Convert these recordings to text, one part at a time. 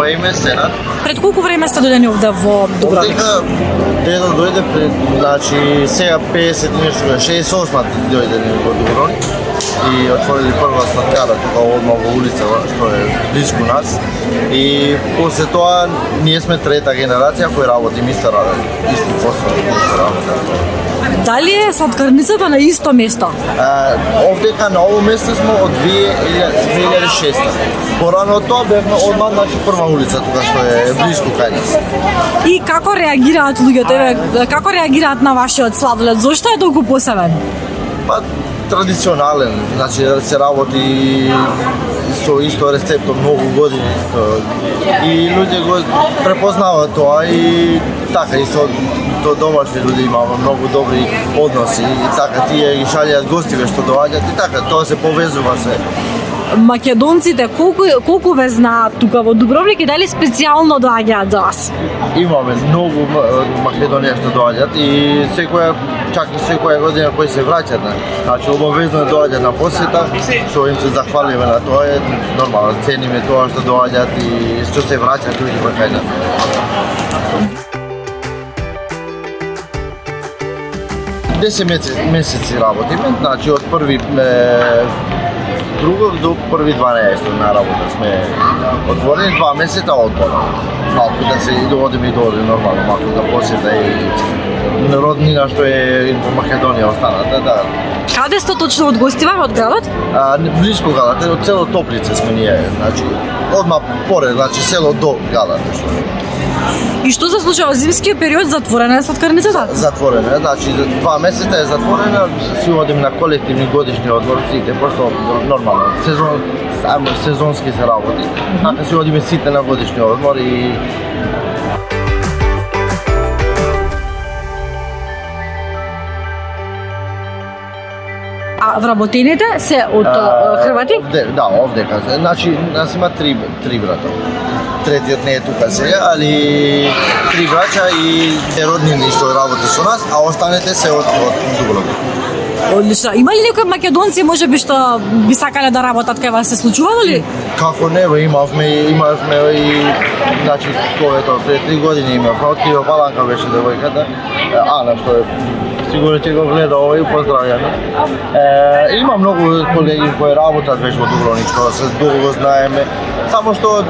Ова име Сенат. Пред колку време сте дојдени овде во Дубровник? Дека дедо дојде пред, значи сега 50 и нешто, 68 дојде во Дубровник и отворили прва сладкара тука одма во улица што е близко нас. И после тоа ние сме трета генерација која работи исто посол, исто работа. Дали е сладкарницата на исто место? Овдека на ово место сме од 2006. Порано тоа бевме одма, значи прва улица тука што е близко кај нас. И како реагираат луѓето? Како реагираат на вашиот сладолед? Зошто е толку посебен? Па традиционален, значи се работи со исто рецепто многу години и луѓе го препознаваат тоа и така и со домашни луѓе имаме многу добри односи и така тие ги шалјаат гостиве што доаѓаат и така тоа се повезува се. Македонците колку ве знаат тука во Дубровник и дали специјално доаѓаат за вас? Имаме многу Македонија што доаѓаат и чак и секоја година кои се враќаат. Значи обавезно доаѓаат на посета, што им се захвалиме на тоа е нормално, цениме тоа што доаѓаат и што се враќаат луѓе кај нас. Десет месеци работиме, значи од први друго до први 12 на работа сме отворени 2 месеца одмора. Малку да се одиме и доаде нормално, малку да посета и роднина што е во Македонија останата, да. Каде сте точно од гостивар, од градот? Близко градот, од село Топлице сме ние, значи одма поред, значи село до градот. И што се случува во зимскиот период? Затворена е сладкарницата? Затворена е, значи 2 месеца е затворена, си одиме на колективни годишни одмори сите, просто нормално, сезонски се работи. Така си одиме сите на годишни одмори и А вработените се од Хрвати? Да, овдека. Значи, нас има три брата. Третиот не е тука сега, али 3 браќа и роднини што работи со нас, а останете се од Дубровник. Одлично. Има ли некои македонци можеби што би сакале да работат кај вас, се случувало ли? Како не, имавме и значи тоа пред 3 години имавме, од Киро Баланка беше девојката, Ана што е сигурно ќе го гледа овој, поздравјаме. Има многу колеги кои работат веќе во Дубровник, што се долго знаеме, само што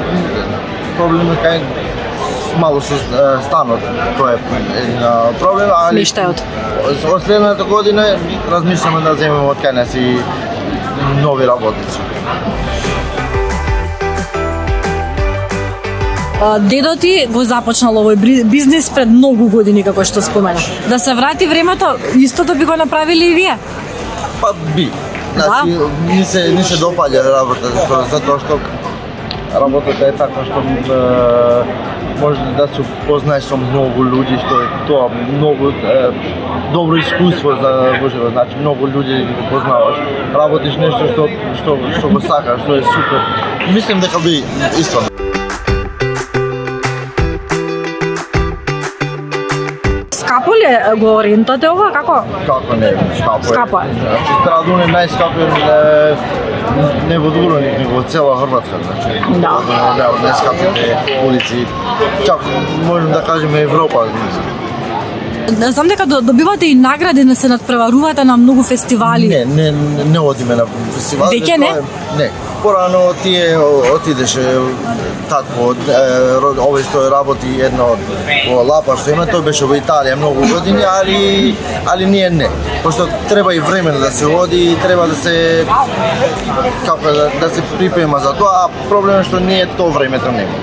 проблемот кај мало со станот, тоа е един проблем, али Смештајот. од следната година размисламе да земеме од кај нас и нови работници. Дедо ти го започнал овој бизнис пред многу години, како што спомена. Да се врати времето, истото би го направили и вие? Па би. Значи, ни се допаѓа работата, затоа што работата е така што може да се познаеш со многу луѓе, што е тоа многу добро искуство за живот, значи многу луѓе ги познаваш, работиш нешто што го сакаш, што е супер. Мислам дека би исто. Скапо ли го рентате ова, како? Како не, скапо е. Скапо е. Значи, Страдун е најскапо не во Дубровник, него во цела Хрватска, значи. Да. Од најскапите улици, чак можем да кажеме Европа. Знам дека добивате и награди, не се надпреварувате на многу фестивали. Не одиме на фестивали. Веќе не? Не. Порано тие отидеше татко, овој што работи едно во Лапа што има, тој беше во Италија многу години, али ние не. Пошто треба и време да се оди, треба да се да се припрема за тоа, а проблемот е што ние тоа времето нема.